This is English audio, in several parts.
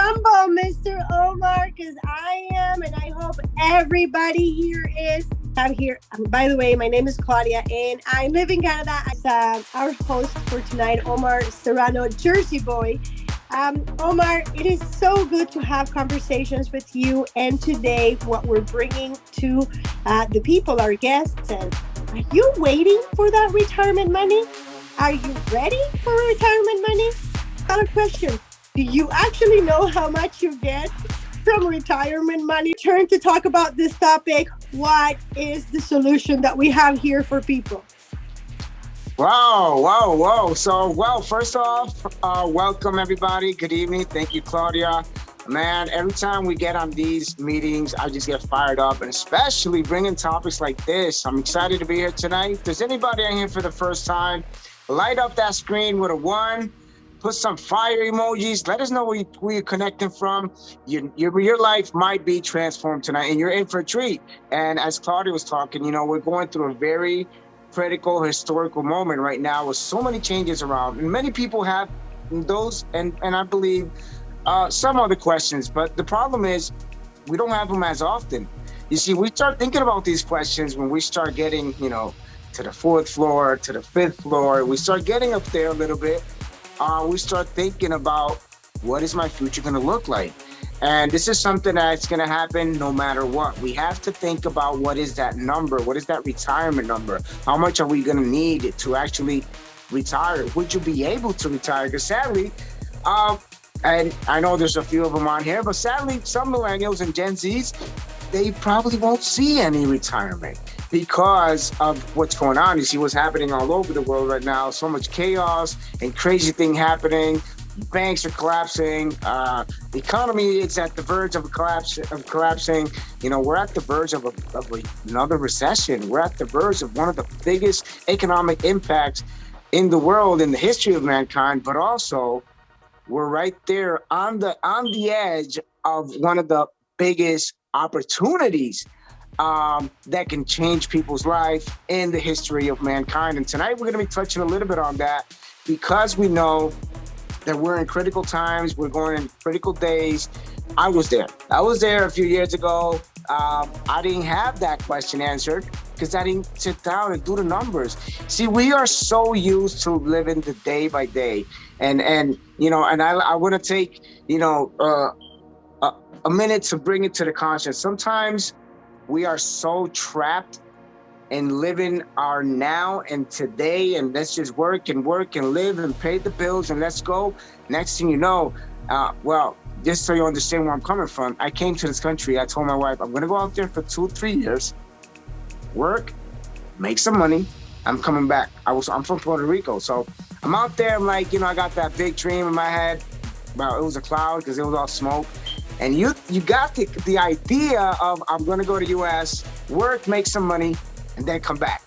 humble, Mr. Omar, because I am, and I hope everybody here is. I'm here. By the way, my name is Claudia, and I live in Canada. As our host for tonight, Omar Serrano, Jersey boy. Omar, it is so good to have conversations with you. And today, what we're bringing to the people, our guests, and are you waiting for that retirement money? Are you ready for retirement money? Got a question. Do you actually know how much you get from retirement money? Turn to talk about this topic. What is the solution that we have here for people? Wow. So, first off, welcome everybody. Good evening. Thank you, Claudia. Man, every time we get on these meetings, I just get fired up, and especially bringing topics like this. I'm excited to be here tonight. If there's anybody in here for the first time, light up that screen with a 1. Put some fire emojis. Let us know where you're connecting from. Your life might be transformed tonight, and you're in for a treat. And as Claudia was talking, we're going through a very critical historical moment right now with so many changes around. And many people have those, and I believe some other questions. But the problem is we don't have them as often. You see, we start thinking about these questions when we start getting, to the 4th floor, to the 5th floor. We start getting up there a little bit. We start thinking about what is my future going to look like? And this is something that's going to happen no matter what. We have to think about what is that number? What is that retirement number? How much are we going to need to actually retire? Would you be able to retire? Because sadly, and I know there's a few of them on here, but sadly, some millennials and Gen Zs, they probably won't see any retirement because of what's going on. You see what's happening all over the world right now. So much chaos and crazy thing happening. Banks are collapsing. The economy is at the verge of collapsing. We're at the verge of another recession. We're at the verge of one of the biggest economic impacts in the world, in the history of mankind. But also, we're right there on the edge of one of the biggest opportunities that can change people's life in the history of mankind. And tonight we're going to be touching a little bit on that because we know that we're in critical times. We're going in critical days. I was there a few years ago. I didn't have that question answered because I didn't sit down and do the numbers. See, we are so used to living the day by day. And I want to take, a minute to bring it to the conscience. Sometimes we are so trapped in living our now and today, and let's just work and live and pay the bills and let's go. Next thing you know, just so you understand where I'm coming from, I came to this country. I told my wife, I'm going to go out there for 2-3 years, work, make some money. I'm coming back. I'm from Puerto Rico. So I'm out there. I'm like, I got that big dream in my head. Well, it was a cloud because it was all smoke. And you got the idea of I'm going to go to U.S., work, make some money, and then come back.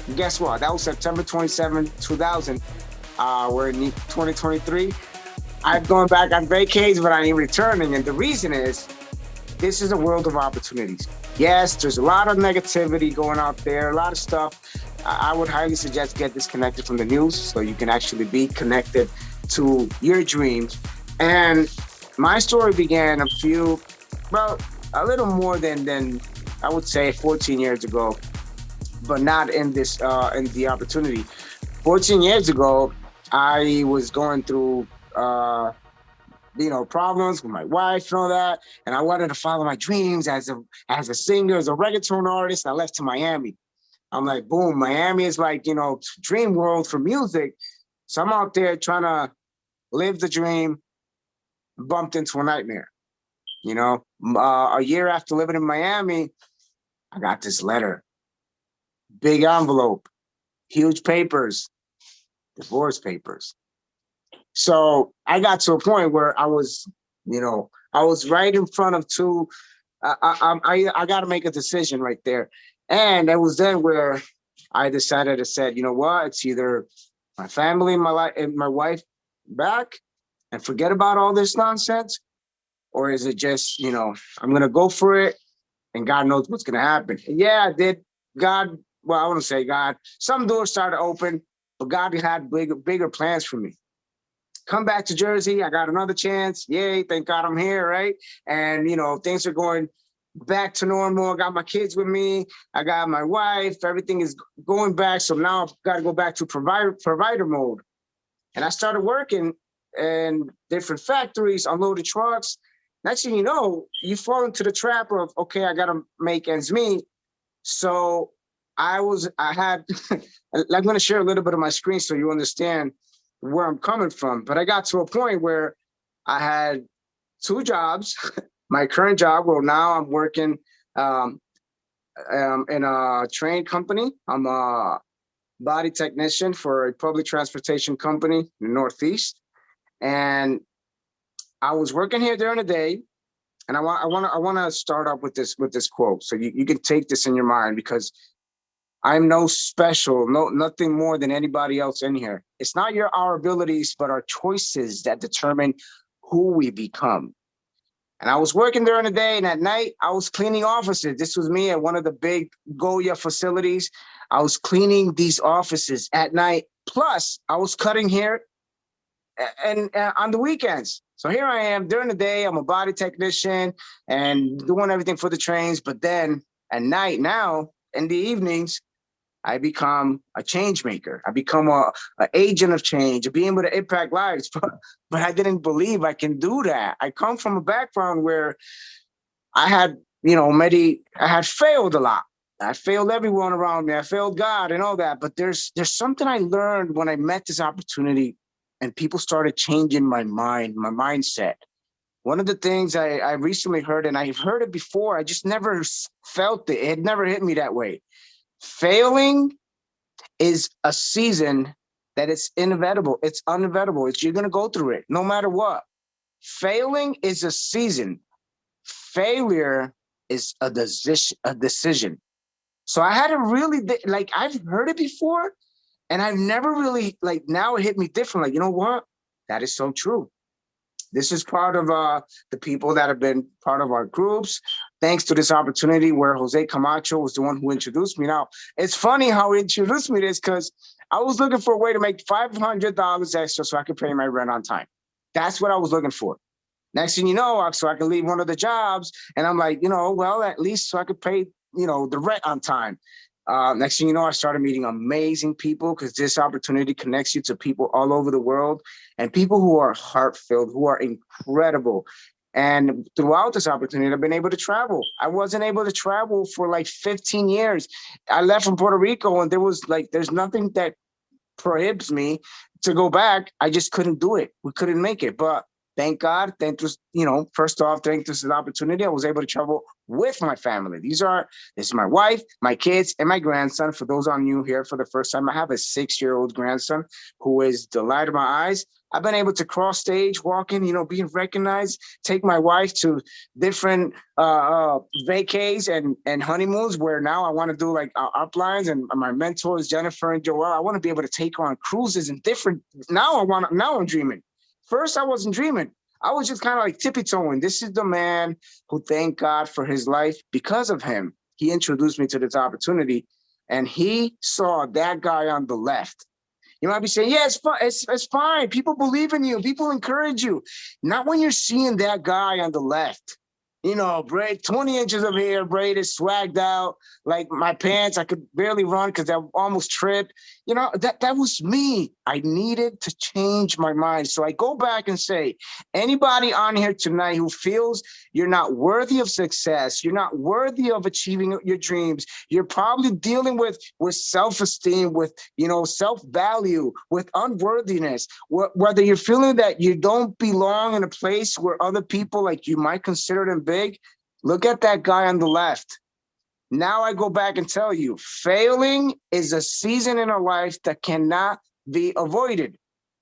And guess what? That was September 27, 2000. We're in 2023. I've gone back on vacation, but I ain't returning. And the reason is, this is a world of opportunities. Yes, there's a lot of negativity going out there, a lot of stuff. I would highly suggest get disconnected from the news so you can actually be connected to your dreams. And my story began a little more than I would say 14 years ago, but not in this in the opportunity. 14 years ago, I was going through problems with my wife and all that, and I wanted to follow my dreams as a singer, as a reggaeton artist. I left to Miami. I'm like, boom, Miami is like, dream world for music. So I'm out there trying to live the dream, bumped into a nightmare. A year after living in Miami, I got this letter, big envelope, huge papers, divorce papers. So I got to a point where I was right in front of two. I got to make a decision right there. And it was then where I decided to say, you know what, it's either my family and my life and my wife back and forget about all this nonsense, or is it just, I'm going to go for it and God knows what's going to happen. And yeah, I did. God, well, I want to say God, some doors started to open, but God had bigger plans for me. come back to Jersey. I got another chance. Yay, thank God I'm here, right? And, things are going back to normal. I got my kids with me. I got my wife. Everything is going back. So now I've got to go back to provider mode. And I started working in different factories, unloaded trucks. Next thing you know, you fall into the trap of, okay, I got to make ends meet. So I'm going to share a little bit of my screen so you understand where I'm coming from. But I got to a point where I had 2 jobs. My current job, well, now I'm working in a train company. I'm a body technician for a public transportation company in the Northeast. And I was working here during the day. And I want to start up with this quote. So you can take this in your mind, because I'm no special, nothing more than anybody else in here. It's not our abilities, but our choices that determine who we become. And I was working during the day, and at night I was cleaning offices. This was me at one of the big Goya facilities. I was cleaning these offices at night. Plus, I was cutting hair and on the weekends. So here I am during the day. I'm a body technician and doing everything for the trains. But then at night, now in the evenings, I become a change maker. I become an agent of change, being able to impact lives. But I didn't believe I can do that. I come from a background where I had, I had failed a lot. I failed everyone around me. I failed God and all that. But there's something I learned when I met this opportunity, and people started changing my mind, my mindset. One of the things I recently heard, and I've heard it before, I just never felt it. It had never hit me that way. Failing is a season that it's inevitable. It's unavoidable. You're going to go through it no matter what. Failing is a season. Failure is a decision. So I had to really, I've heard it before, and I've never really, now it hit me different. You know what? That is so true. This is part of the people that have been part of our groups, thanks to this opportunity where Jose Camacho was the one who introduced me. Now, it's funny how he introduced me to this, because I was looking for a way to make $500 extra so I could pay my rent on time. That's what I was looking for. Next thing you know, so I could leave one of the jobs, and I'm like, well, at least so I could pay, the rent on time. Next thing you know, I started meeting amazing people, because this opportunity connects you to people all over the world, and people who are heart-filled, who are incredible. And throughout this opportunity, I've been able to travel. I wasn't able to travel for 15 years. I left from Puerto Rico, and there's nothing that prohibits me to go back. I just couldn't do it. We couldn't make it. But thank God, first off, thanks to this opportunity, I was able to travel with my family. This is my wife, my kids, and my grandson. For those on you here for the first time, I have a 6-year-old grandson who is the light of my eyes. I've been able to cross stage, walking, being recognized, take my wife to different vacays and honeymoons, where now I want to do uplines, and my mentors, Jennifer and Joelle, I want to be able to take her on cruises and different. Now I'm dreaming. First, I wasn't dreaming. I was just kind of tippy-toeing. This is the man who, thank God for his life. Because of him, he introduced me to this opportunity, and he saw that guy on the left. You might be saying, yeah, it's fine. It's fine. People believe in you. People encourage you. Not when you're seeing that guy on the left. Braid, 20 inches of hair, braided, swagged out, like my pants. I could barely run because I almost tripped. That was me. I needed to change my mind. So I go back and say, anybody on here tonight who feels you're not worthy of success, you're not worthy of achieving your dreams, you're probably dealing with self-esteem, with, self-value, with unworthiness, whether you're feeling that you don't belong in a place where other people, you might consider them big, look at that guy on the left. Now I go back and tell you, failing is a season in our life that cannot be avoided.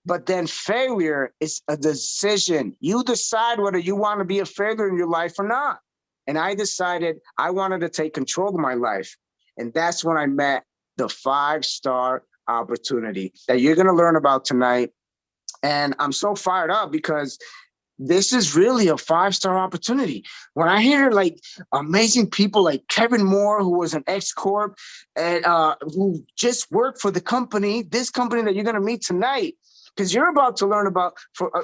But then failure is a decision. You decide whether you want to be a failure in your life or not. And I decided I wanted to take control of my life. And that's when I met the 5-star opportunity that you're going to learn about tonight. And I'm so fired up because this is really a 5-star opportunity. When I hear amazing people like Kevin Moore, who was an ex-corp and who just worked for this company that you're going to meet tonight, because you're about to learn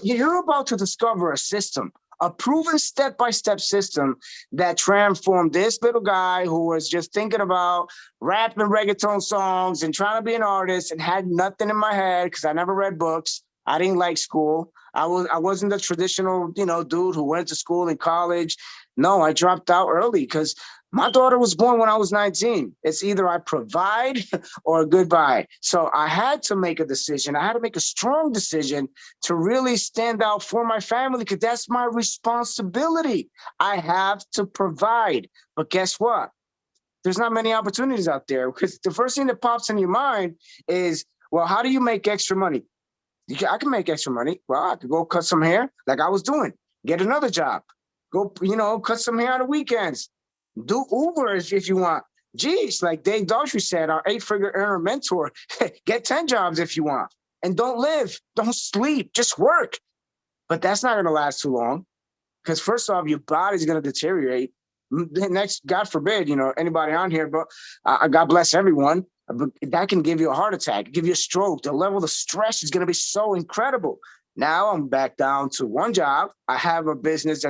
you're about to discover a system, a proven step-by-step system that transformed this little guy who was just thinking about rapping reggaeton songs and trying to be an artist and had nothing in my head because I never read books. I didn't like school. I wasn't the traditional, dude who went to school in college. No, I dropped out early because my daughter was born when I was 19. It's either I provide or goodbye. So I had to make a decision. I had to make a strong decision to really stand out for my family because that's my responsibility. I have to provide. But guess what? There's not many opportunities out there because the first thing that pops in your mind is, well, how do you make extra money? I can make extra money. Well, I could go cut some hair like I was doing, get another job, go, cut some hair on the weekends, do Uber if you want. Geez, like Dave Daughtry said, our 8-figure earner mentor, get 10 jobs if you want and don't live, don't sleep, just work. But that's not going to last too long because first off, your body's going to deteriorate. Next, God forbid, anybody on here, but God bless everyone. But that can give you a heart attack, give you a stroke. The level of stress is going to be so incredible. Now I'm back down to one job. I have a business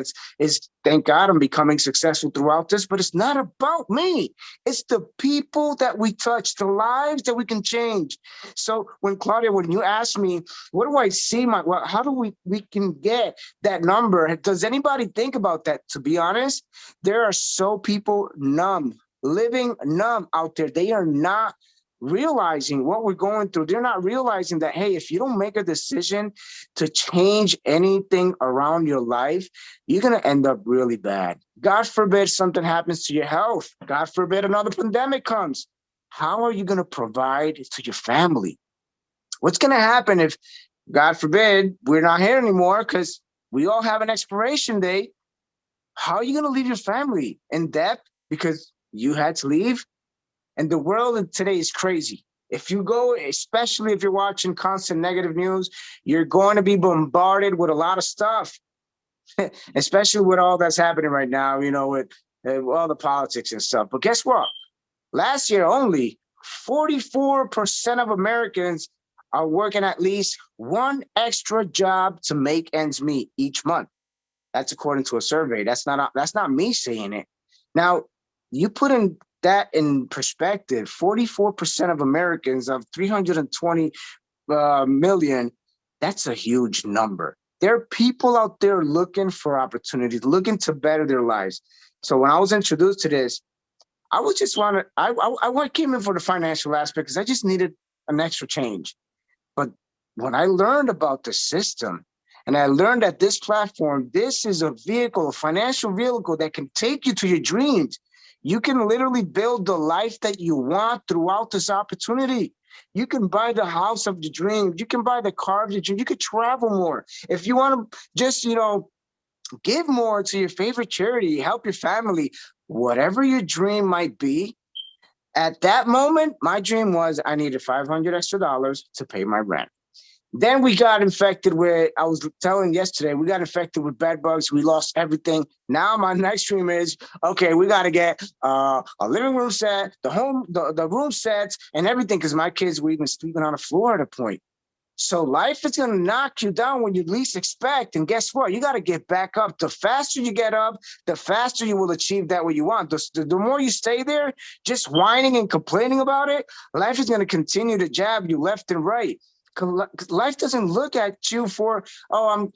thank God, I'm becoming successful throughout this, but it's not about me. It's the people that we touch, the lives that we can change. So when you ask me, what do I see? How do we can get that number? Does anybody think about that? To be honest, there are so people living numb out there. They are not realizing what we're going through. They're not realizing that, hey, if you don't make a decision to change anything around your life, you're going to end up really bad. God forbid something happens to your health. God forbid another pandemic comes. How are you going to provide to your family? What's going to happen if, God forbid, we're not here anymore because we all have an expiration date? How are you going to leave your family in debt because you had to leave? And the world today is crazy. If you go, especially if you're watching constant negative news, you're going to be bombarded with a lot of stuff, especially with all that's happening right now, with all the politics and stuff. But guess what? Last year, only 44% of Americans are working at least one extra job to make ends meet each month. That's according to a survey. That's not me saying it. Now, you put that in perspective, 44% of Americans of 320 million, that's a huge number. There are people out there looking for opportunities, looking to better their lives. So when I was introduced to this, I came in for the financial aspect because I just needed an extra change. But when I learned about the system, and I learned that this platform, this is a financial vehicle that can take you to your dreams. You can literally build the life that you want throughout this opportunity. You can buy the house of your dreams. You can buy the car of your dreams. You could travel more. If you want to just, give more to your favorite charity, help your family, whatever your dream might be. At that moment, my dream was I needed $500 extra to pay my rent. Then we got infected with, I was telling yesterday, we got infected with bed bugs. We lost everything. Now my next dream is, okay, we got to get a living room set, the room sets and everything, because my kids were even sleeping on the floor at a point. So life is going to knock you down when you least expect. And guess what? You got to get back up. The faster you get up, the faster you will achieve that what you want. The more you stay there, just whining and complaining about it, life is going to continue to jab you left and right. Life doesn't look at you for, I'm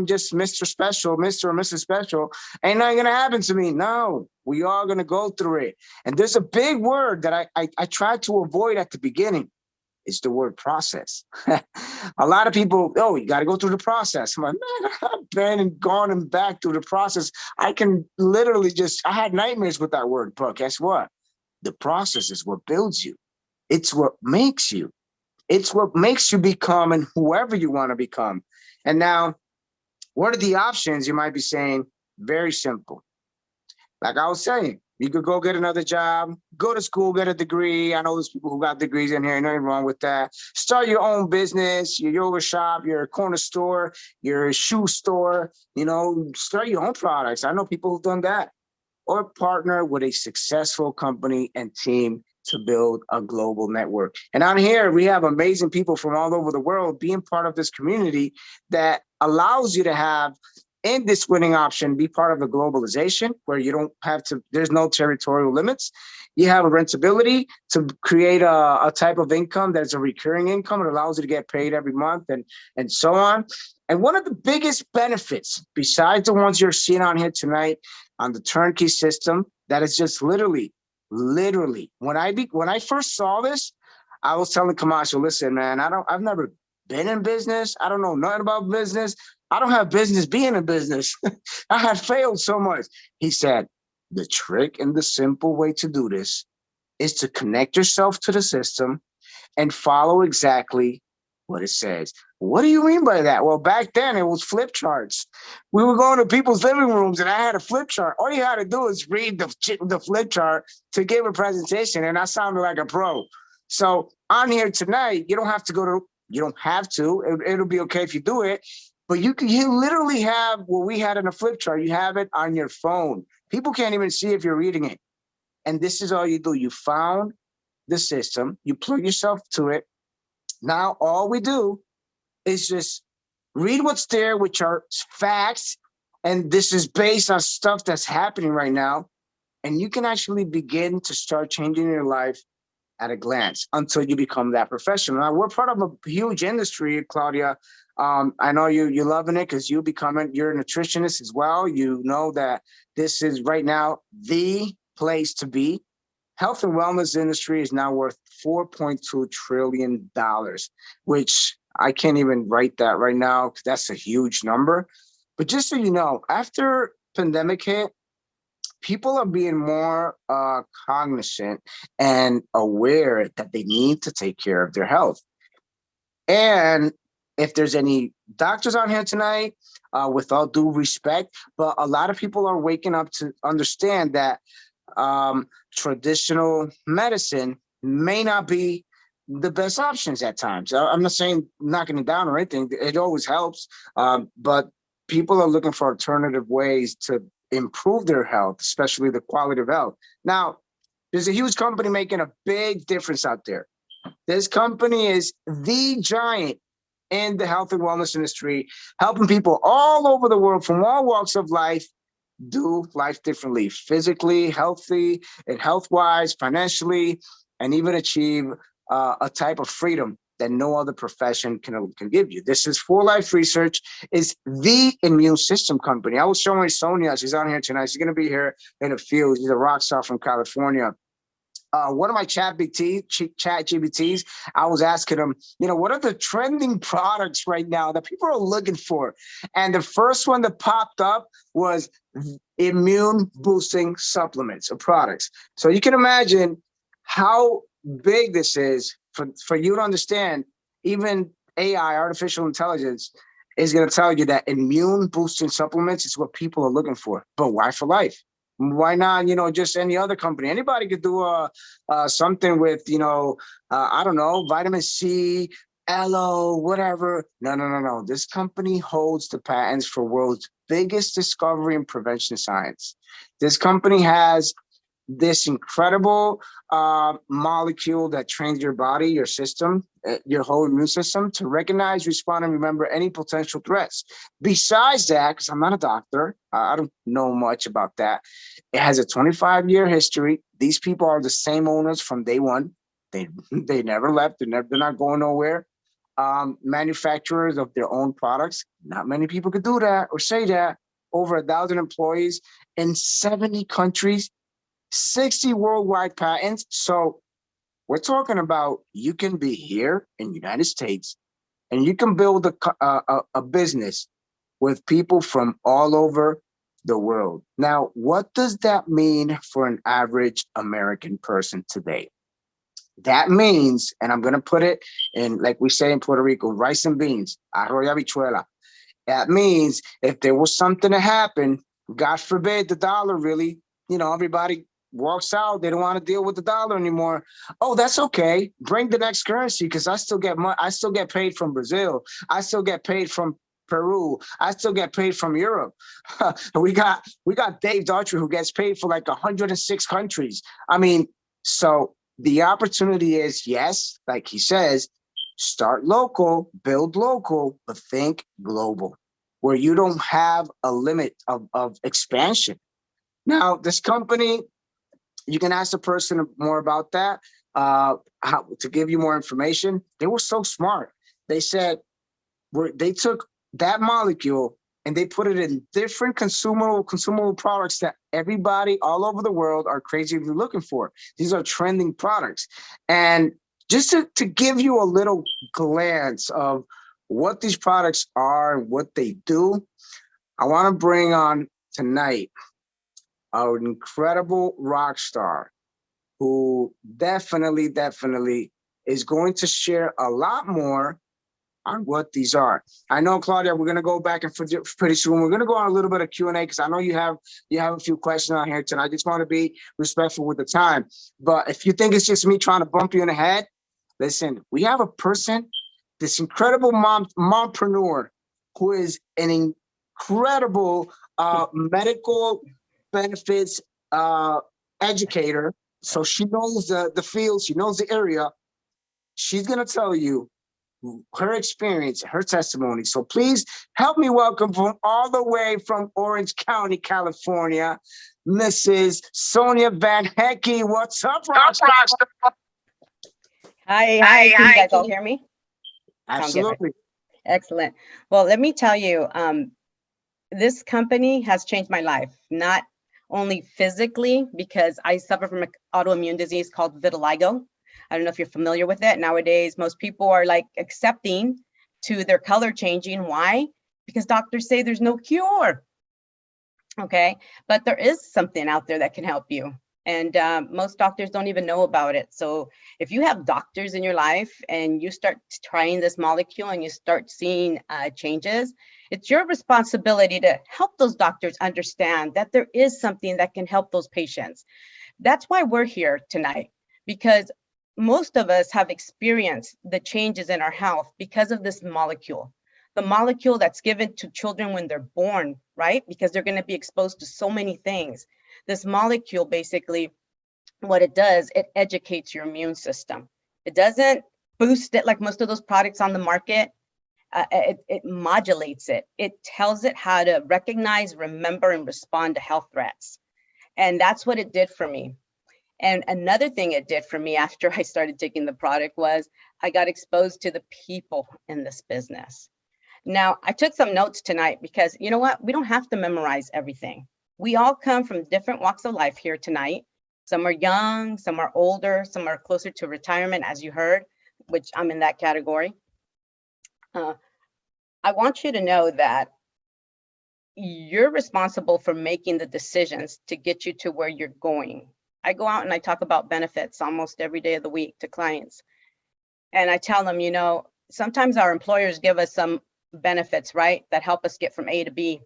just Mr. Special, Mr. or Mrs. Special. Ain't nothing going to happen to me. No, we are going to go through it. And there's a big word that I tried to avoid at the beginning. It's the word process. A lot of people, you got to go through the process. I'm like, man, I've been and gone and back through the process. I can literally I had nightmares with that word, but guess what? The process is what builds you. It's what makes you. It's what makes you become and whoever you want to become. And now, what are the options? You might be saying, very simple. Like I was saying, you could go get another job, go to school, get a degree. I know there's people who got degrees in here, nothing wrong with that. Start your own business, your yoga shop, your corner store, your shoe store, start your own products. I know people who've done that. Or partner with a successful company and team to build a global network. And on here, we have amazing people from all over the world being part of this community that allows you to have in this winning option, be part of the globalization where you don't have to, there's no territorial limits. You have a rentability to create a type of income that's a recurring income. It allows you to get paid every month and so on. And one of the biggest benefits, besides the ones you're seeing on here tonight on the turnkey system, that is just literally, when I first saw this, I was telling Camacho, listen, man, I've never been in business. I don't know nothing about business. I don't have business being in business. I had failed so much. He said, the trick and the simple way to do this is to connect yourself to the system and follow exactly what it says. What do you mean by that? Well, back then it was flip charts. We were going to people's living rooms and I had a flip chart. All you had to do is read the flip chart to give a presentation, and I sounded like a pro. So on here tonight, you don't have to. It'll be okay if you do it. But you literally have what we had in a flip chart. You have it on your phone. People can't even see if you're reading it. And this is all you do. You found the system. You plug yourself to it. Now all we do is just read what's there, which are facts. And this is based on stuff that's happening right now. And you can actually begin to start changing your life at a glance until you become that professional. Now, we're part of a huge industry, Claudia. I know you're loving it because you're a nutritionist as well. You know that this is right now the place to be. Health and wellness industry is now worth $4.2 trillion, which I can't even write that right now because that's a huge number. But just so you know, after pandemic hit, people are being more cognizant and aware that they need to take care of their health. And if there's any doctors on here tonight, with all due respect, but a lot of people are waking up to understand that traditional medicine may not be the best options at times. I'm not saying knocking it down or anything. It always helps. But people are looking for alternative ways to improve their health, especially the quality of health. Now, there's a huge company making a big difference out there. This company is the giant in the health and wellness industry, helping people all over the world from all walks of life do life differently, physically, healthy, and health-wise, financially, and even achieve a type of freedom that no other profession can give you. This is For Life Research, is the immune system company. I was showing Sonia, she's on here tonight. She's going to be here in a few. She's a rock star from California. One of my chat GBTs, I was asking them, what are the trending products right now that people are looking for? And the first one that popped up was immune boosting supplements or products. So you can imagine how big this is for you to understand. Even AI, artificial intelligence, is going to tell you that immune boosting supplements is what people are looking for. But why For Life? Why not, just any other company? Anybody could do something with, I don't know, vitamin C, aloe, whatever. No. This company holds the patents for world's biggest discovery in prevention science. This company has this incredible molecule that trains your body, your system, your whole immune system to recognize, respond, and remember any potential threats. Besides that, because I'm not a doctor, I don't know much about that. It has a 25-year history. These people are the same owners from day one. They never left. They're not going nowhere. Manufacturers of their own products. Not many people could do that or say that. Over 1,000 employees in 70 countries. 60 worldwide patents. So we're talking about you can be here in the United States and you can build a business with people from all over the world. Now, what does that mean for an average American person today? That means, and I'm going to put it in, like we say in Puerto Rico, rice and beans, arroz y habichuela. That means if there was something to happen, God forbid the dollar really, everybody walks out, they don't want to deal with the dollar anymore. Oh, that's okay. Bring the next currency because I still get money. I still get paid from Brazil. I still get paid from Peru. I still get paid from Europe. we got Dave Daughtry who gets paid for like 106 countries. I mean, so the opportunity is, yes, like he says, start local, build local, but think global, where you don't have a limit of expansion. Now, this company, you can ask the person more about that, how to give you more information. They were so smart. They said, they took that molecule and they put it in different consumable products that everybody all over the world are crazily looking for. These are trending products. And just to give you a little glance of what these products are and what they do, I want to bring on tonight our incredible rock star who definitely is going to share a lot more on what these are. I know, Claudia, we're going to go back and forth pretty soon. We're going to go on a little bit of Q&A because I know you have a few questions on here tonight. I just want to be respectful with the time. But if you think it's just me trying to bump you in the head, listen, we have a person, this incredible mompreneur who is an incredible medical benefits educator. So she knows the field, she knows the area. She's going to tell you her experience, her testimony. So please help me welcome from all the way from Orange County, California, Mrs. Sonia Van Hecke. What's up, Rockstar? Hi. Can you guys all hear me? Absolutely. Excellent. Well, let me tell you, this company has changed my life, not only physically, because I suffer from an autoimmune disease called vitiligo. I don't know if you're familiar with it. Nowadays, most people are like accepting to their color changing. Why? Because doctors say there's no cure. Okay, but there is something out there that can help you. And most doctors don't even know about it. So if you have doctors in your life and you start trying this molecule and you start seeing changes, it's your responsibility to help those doctors understand that there is something that can help those patients. That's why we're here tonight, because most of us have experienced the changes in our health because of this molecule. The molecule that's given to children when they're born, right? Because they're going to be exposed to so many things. This molecule, basically, what it does, it educates your immune system. It doesn't boost it like most of those products on the market. It modulates it. It tells it how to recognize, remember, and respond to health threats. And that's what it did for me. And another thing it did for me after I started taking the product was I got exposed to the people in this business. Now, I took some notes tonight because you know what? We don't have to memorize everything. We all come from different walks of life here tonight. Some are young, some are older, some are closer to retirement, as you heard, which I'm in that category. I want you to know that you're responsible for making the decisions to get you to where you're going. I go out and I talk about benefits almost every day of the week to clients. And I tell them, you know, sometimes our employers give us some benefits, right, that help us get from A to B.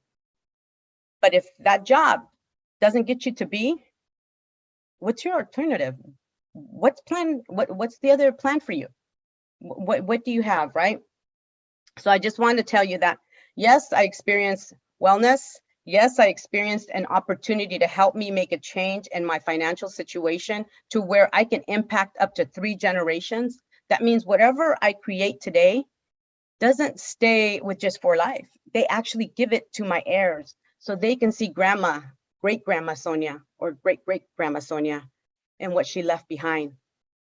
But if that job doesn't get you to B, what's your alternative? What's the other plan for you? What do you have, right? So I just wanted to tell you that, yes, I experienced wellness. Yes, I experienced an opportunity to help me make a change in my financial situation to where I can impact up to 3 generations. That means whatever I create today doesn't stay with just for life. They actually give it to my heirs so they can see grandma, great-grandma Sonia, or great-great-grandma Sonia and what she left behind.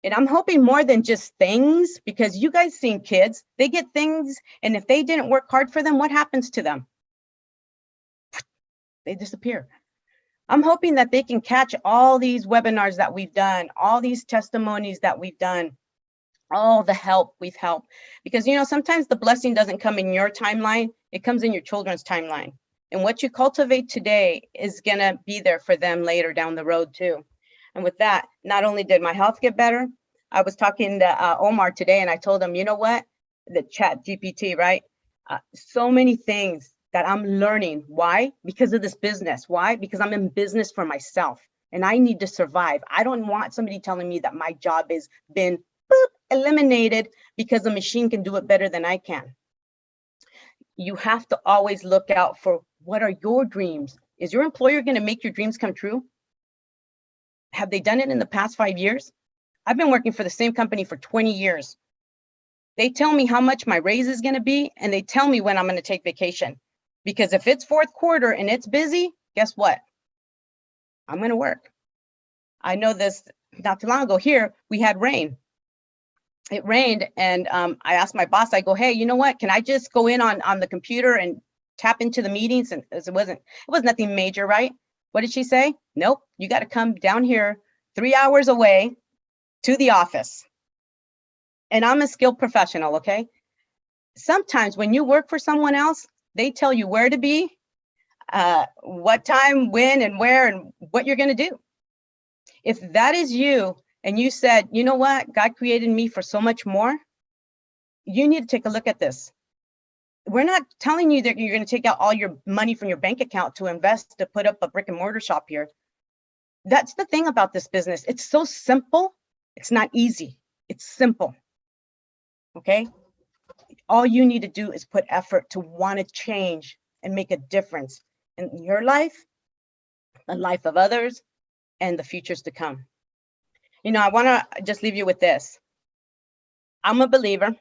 And I'm hoping more than just things, because you guys seen kids, they get things, and if they didn't work hard for them, what happens to them? They disappear. I'm hoping that they can catch all these webinars that we've done, all these testimonies that we've done, all the help we've helped. Because, you know, sometimes the blessing doesn't come in your timeline, it comes in your children's timeline. And what you cultivate today is gonna be there for them later down the road too. And with that, not only did my health get better, I was talking to Omar today and I told him, you know what, the chat GPT, right? So many things that I'm learning. Why? Because of this business. Why? Because I'm in business for myself and I need to survive. I don't want somebody telling me that my job has been eliminated because the machine can do it better than I can. You have to always look out for what are your dreams. Is your employer going to make your dreams come true? Have they done it in the past 5 years? I've been working for the same company for 20 years. They tell me how much my raise is going to be, and they tell me when I'm going to take vacation. Because if it's fourth quarter and it's busy, guess what? I'm going to work. I know this not too long ago here, we had rain. It rained, and I asked my boss, I go, hey, you know what? Can I just go in on the computer and tap into the meetings? And it was nothing major, right? What did she say? Nope, you got to come down here 3 hours away to the office. And I'm a skilled professional, okay? Sometimes when you work for someone else, they tell you where to be, what time, when, and where, and what you're going to do. If that is you, and you said, you know what, God created me for so much more, you need to take a look at this. We're not telling you that you're going to take out all your money from your bank account to invest to put up a brick and mortar shop here. That's the thing about this business. It's so simple. It's not easy. It's simple. Okay? All you need to do is put effort to want to change and make a difference in your life, the life of others, and the futures to come. You know, I want to just leave you with this. I'm a believer,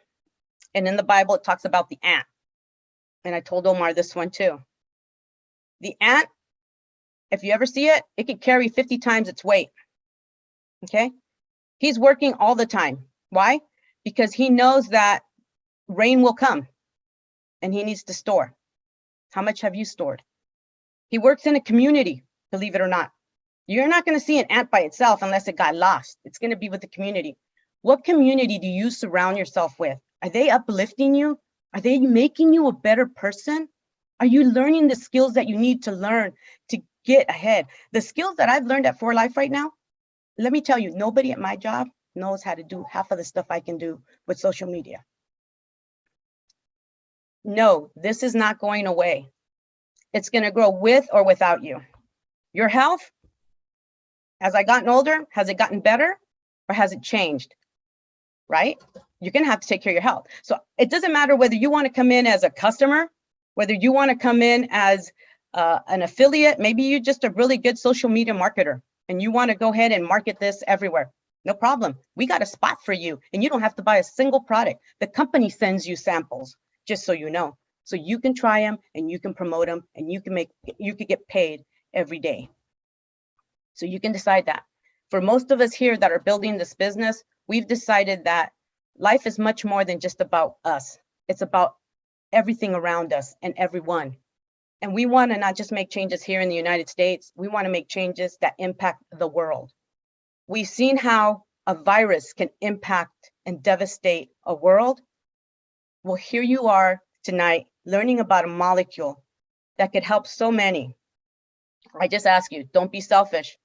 and in the Bible, it talks about the ant. And I told Omar this one too. The ant, if you ever see it, it can carry 50 times its weight. Okay? He's working all the time. Why? Because he knows that rain will come and he needs to store. How much have you stored? He works in a community, believe it or not. You're not going to see an ant by itself unless it got lost. It's going to be with the community. What community do you surround yourself with? Are they uplifting you? Are they making you a better person? Are you learning the skills that you need to learn to get ahead? The skills that I've learned at For Life right now, let me tell you, nobody at my job knows how to do half of the stuff I can do with social media. No, this is not going away. It's going to grow with or without you. Your health, as I gotten older, has it gotten better or has it changed? Right? You're going to have to take care of your health. So it doesn't matter whether you want to come in as a customer, whether you want to come in as an affiliate, maybe you're just a really good social media marketer and you want to go ahead and market this everywhere. No problem. We got a spot for you and you don't have to buy a single product. The company sends you samples, just so you know. So you can try them and you can promote them and you could get paid every day. So you can decide that. For most of us here that are building this business, we've decided that life is much more than just about us. It's about everything around us and everyone. And we want to not just make changes here in the United States, we want to make changes that impact the world. We've seen how a virus can impact and devastate a world. Well, here you are tonight learning about a molecule that could help so many. I just ask you, don't be selfish.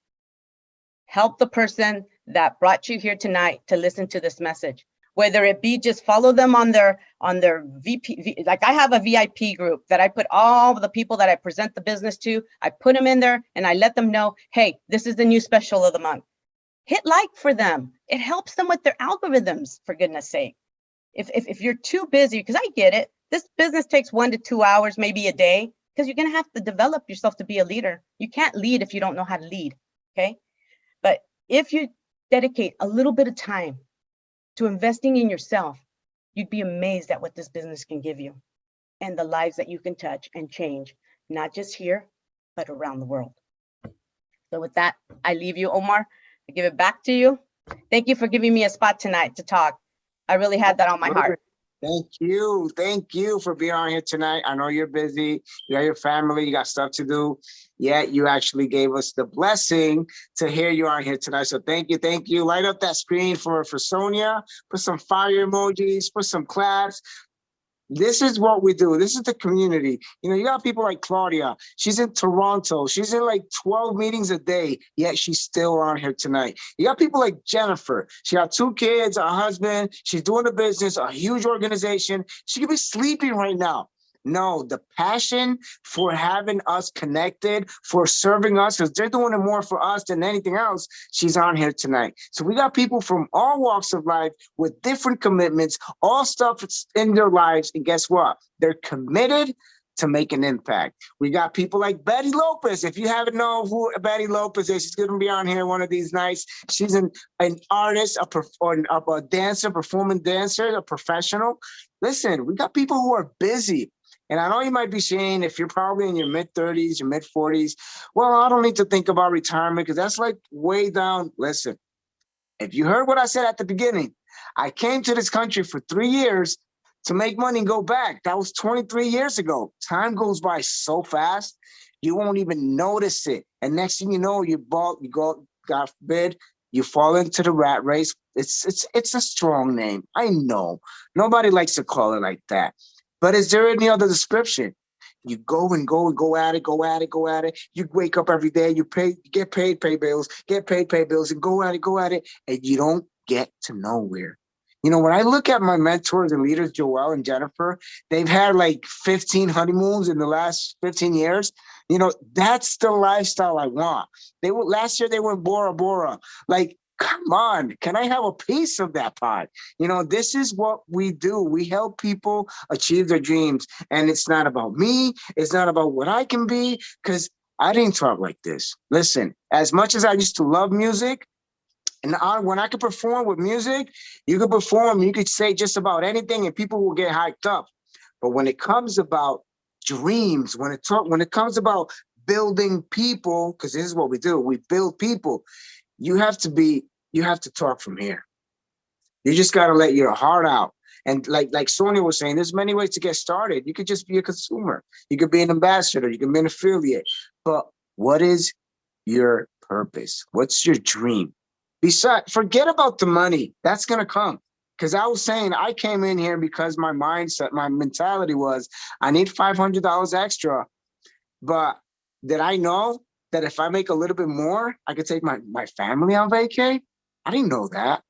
Help the person that brought you here tonight to listen to this message. Whether it be just follow them on their VP, like I have a VIP group that I put all the people that I present the business to, I put them in there and I let them know, hey, this is the new special of the month. Hit like for them. It helps them with their algorithms, for goodness sake. If you're too busy, because I get it, this business takes 1 to 2 hours, maybe a day, because you're going to have to develop yourself to be a leader. You can't lead if you don't know how to lead, okay? But if you dedicate a little bit of time to investing in yourself, you'd be amazed at what this business can give you and the lives that you can touch and change, not just here, but around the world. So with that, I leave you, Omar. I give it back to you. Thank you for giving me a spot tonight to talk. I really had that on my heart. Thank you. Thank you for being on here tonight. I know you're busy. You got your family. You got stuff to do. Yet you actually gave us the blessing to hear you on here tonight. So thank you. Thank you. Light up that screen for Sonia. Put some fire emojis. Put some claps. This is what we do. This is the community. You know, you got people like Claudia. She's in Toronto. She's in like 12 meetings a day, yet she's still on here tonight. You got people like Jennifer. She got 2 kids, a husband. She's doing a business, a huge organization. She could be sleeping right now. No, the passion for having us connected, for serving us, because they're doing it more for us than anything else. She's on here tonight. So we got people from all walks of life with different commitments, all stuff in their lives. And guess what? They're committed to make an impact. We got people like Betty Lopez. If you haven't known who Betty Lopez is, she's going to be on here one of these nights. She's an artist, a dancer, performing dancer, a professional. Listen, we got people who are busy. And I know you might be saying, if you're probably in your mid-30s, your mid-40s, well, I don't need to think about retirement because that's like way down. Listen, if you heard what I said at the beginning, I came to this country for 3 years to make money and go back. That was 23 years ago. Time goes by so fast, you won't even notice it. And next thing you know, you go, God forbid, you fall into the rat race. It's a strong name. I know. Nobody likes to call it like that. But is there any other description? You go at it. You wake up every day, you get paid, pay bills, and go at it, and you don't get to nowhere. You know, when I look at my mentors and leaders, Joelle and Jennifer, they've had like 15 honeymoons in the last 15 years. You know, that's the lifestyle I want. Last year they went Bora Bora. Like, come on, can I have a piece of that pie? You know, this is what we do. We help people achieve their dreams. And it's not about me. It's not about what I can be, because I didn't talk like this. Listen, as much as I used to love music, and when I could perform with music, you could perform, you could say just about anything and people will get hyped up. But when it comes about dreams, when it comes about building people, because this is what we do, we build people, you have to talk from here. You just got to let your heart out. And like Sonia was saying, there's many ways to get started. You could just be a consumer. You could be an ambassador. You can be an affiliate. But what is your purpose? What's your dream? Besides, forget about the money. That's going to come. Because I was saying, I came in here because my mindset, my mentality was, I need $500 extra. But did I know that if I make a little bit more, I could take my family on vacay? I didn't know that.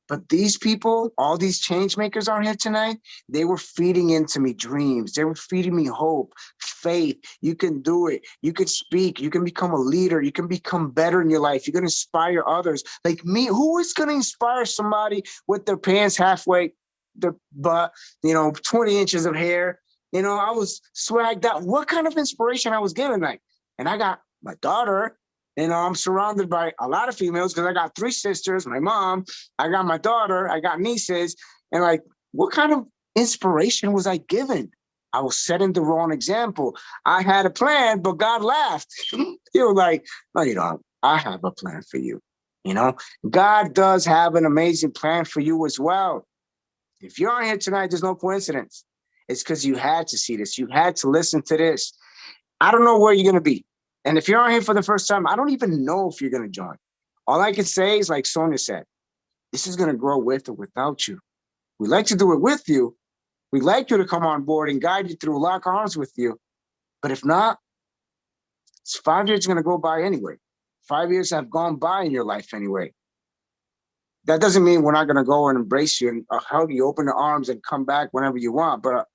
But these people, all these change makers on here tonight, they were feeding into me dreams. They were feeding me hope, faith. You can do it. You can speak. You can become a leader. You can become better in your life. You're going to inspire others. Like me, who is going to inspire somebody with their pants halfway, their butt, 20 inches of hair? I was swagged out. What kind of inspiration I was given? And I got my daughter. I'm surrounded by a lot of females because I got 3 sisters, my mom, I got my daughter, I got nieces. And what kind of inspiration was I given? I was setting the wrong example. I had a plan, but God laughed. He was like, no, you don't. I have a plan for you. God does have an amazing plan for you as well. If you're on here tonight, there's no coincidence. It's because you had to see this. You had to listen to this. I don't know where you're going to be. And if you're on here for the first time, I don't even know if you're going to join. All I can say is, like Sonia said, this is going to grow with or without you. We like to do it with you. We'd like you to come on board and guide you through, lock arms with you. But if not, it's 5 years going to go by anyway. 5 years have gone by in your life anyway. That doesn't mean we're not going to go and embrace you and hug you, open the arms and come back whenever you want. But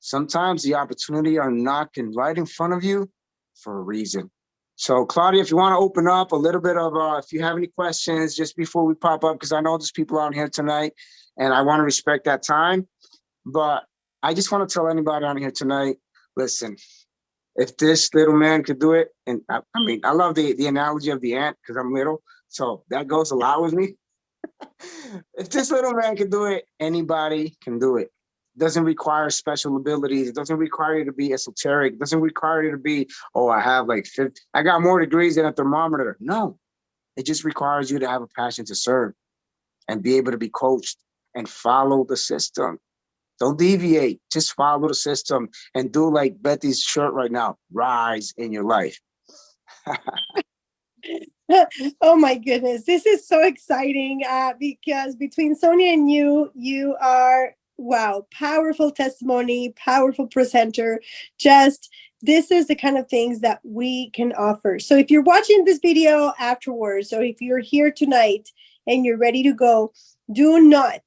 sometimes the opportunity are knocking right in front of you for a reason. So Claudia, if you want to open up a little bit of, if you have any questions just before we pop up, because I know there's people out here tonight and I want to respect that time, but I just want to tell anybody on here tonight, listen, if this little man could do it, and I love the analogy of the ant because I'm little, so that goes a lot with me. If this little man can do it, anybody can do it. Doesn't require special abilities. It doesn't require you to be esoteric. It doesn't require you to be, I have 50, I got more degrees than a thermometer. No, it just requires you to have a passion to serve and be able to be coached and follow the system. Don't deviate, just follow the system and do like Betty's shirt right now, rise in your life. Oh my goodness, this is so exciting because between Sonia and you are, wow, powerful testimony, powerful presenter. Just, this is the kind of things that we can offer. So if you're watching this video afterwards, or if you're here tonight and you're ready to go, do not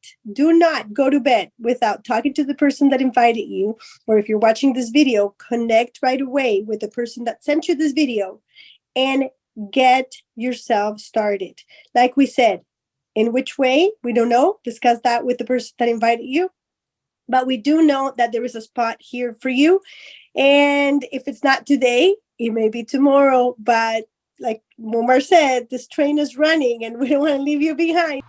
go to bed without talking to the person that invited you. Or if you're watching this video, connect right away with the person that sent you this video and get yourself started. Like we said, in which way, we don't know. Discuss that with the person that invited you. But we do know that there is a spot here for you. And if it's not today, it may be tomorrow. But like Omar said, this train is running and we don't want to leave you behind.